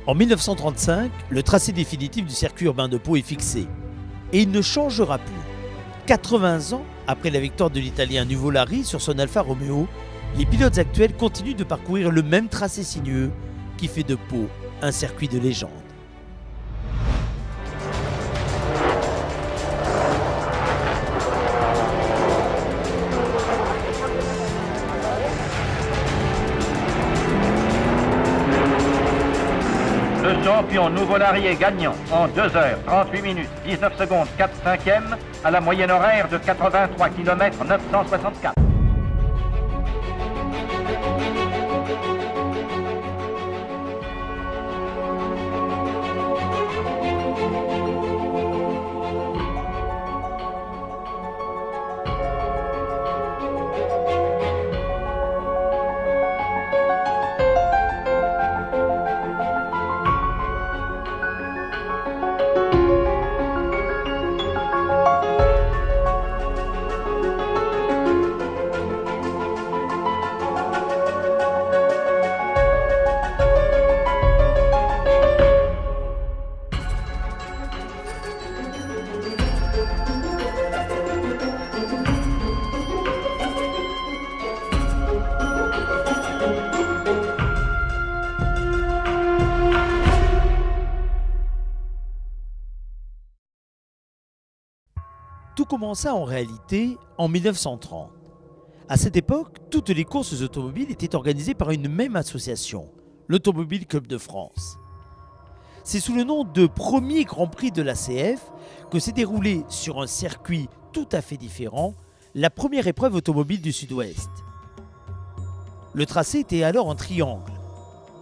En 1935, le tracé définitif du circuit urbain de Pau est fixé. Et il ne changera plus. 80 ans après la victoire de l'Italien Nuvolari sur son Alfa Romeo, les pilotes actuels continuent de parcourir le même tracé sinueux qui fait de Pau un circuit de légende. Le champion Nuvolari est gagnant en 2 heures 38 minutes 19 secondes 4/5 à la moyenne horaire de 83 km 964. Tout commença en réalité en 1930. À cette époque, toutes les courses automobiles étaient organisées par une même association, l'Automobile Club de France. C'est sous le nom de premier Grand Prix de l'ACF que s'est déroulée sur un circuit tout à fait différent la première épreuve automobile du Sud-Ouest. Le tracé était alors un triangle,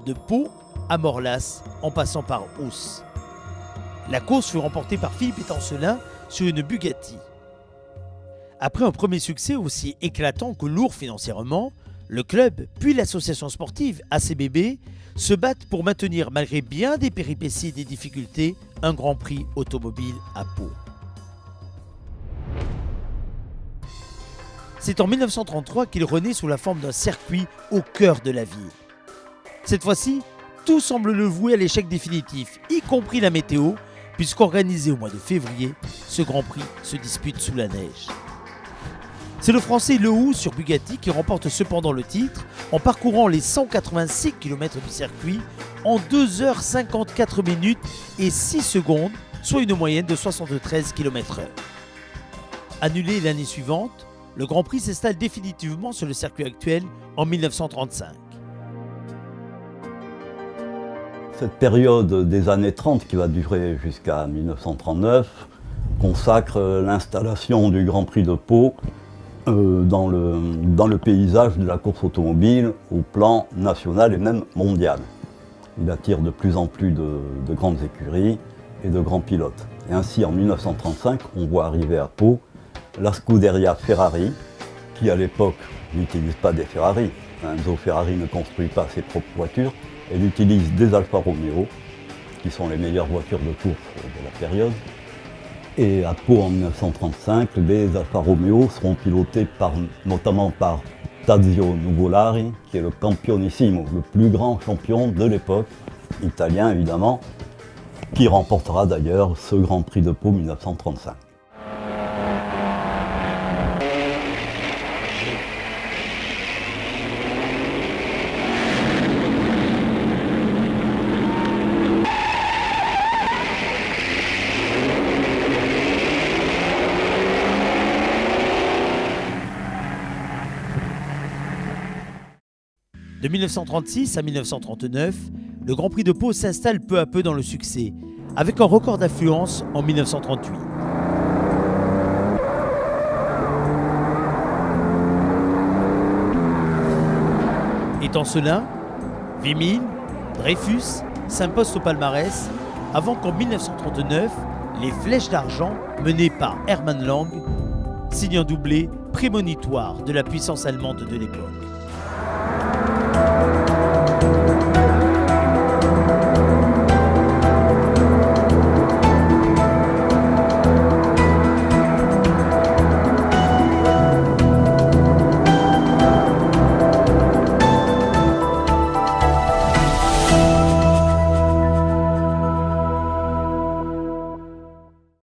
de Pau à Morlas en passant par Ous. La course fut remportée par Philippe Étancelin sur une Bugatti. Après un premier succès aussi éclatant que lourd financièrement, le club puis l'association sportive ACBB se battent pour maintenir, malgré bien des péripéties et des difficultés, un Grand Prix automobile à Pau. C'est en 1933 qu'il renaît sous la forme d'un circuit au cœur de la ville. Cette fois-ci, tout semble le vouer à l'échec définitif, y compris la météo, puisqu'organisé au mois de février, ce Grand Prix se dispute sous la neige. C'est le Français Lehou sur Bugatti qui remporte cependant le titre en parcourant les 186 km du circuit en 2 heures 54 minutes et 6 secondes, soit une moyenne de 73 km/h. Annulé l'année suivante, le Grand Prix s'installe définitivement sur le circuit actuel en 1935. Cette période des années 30 qui va durer jusqu'à 1939 consacre l'installation du Grand Prix de Pau dans le paysage de la course automobile au plan national et même mondial. Il attire de plus en plus de grandes écuries et de grands pilotes. Et ainsi, en 1935, on voit arriver à Pau la Scuderia Ferrari, qui à l'époque n'utilise pas des Ferrari. Enzo Ferrari ne construit pas ses propres voitures, elle utilise des Alfa Romeo, qui sont les meilleures voitures de course de la période. Et à Pau en 1935, les Alfa Romeo seront pilotés notamment par Tazio Nuvolari, qui est le campionissimo, le plus grand champion de l'époque, italien évidemment, qui remportera d'ailleurs ce Grand Prix de Pau 1935. De 1936 à 1939, le Grand Prix de Pau s'installe peu à peu dans le succès, avec un record d'affluence en 1938. Étancelin, Vimille, Dreyfus s'imposent au palmarès, avant qu'en 1939, les Flèches d'Argent, menées par Hermann Lang, signent un doublé prémonitoire de la puissance allemande de l'époque.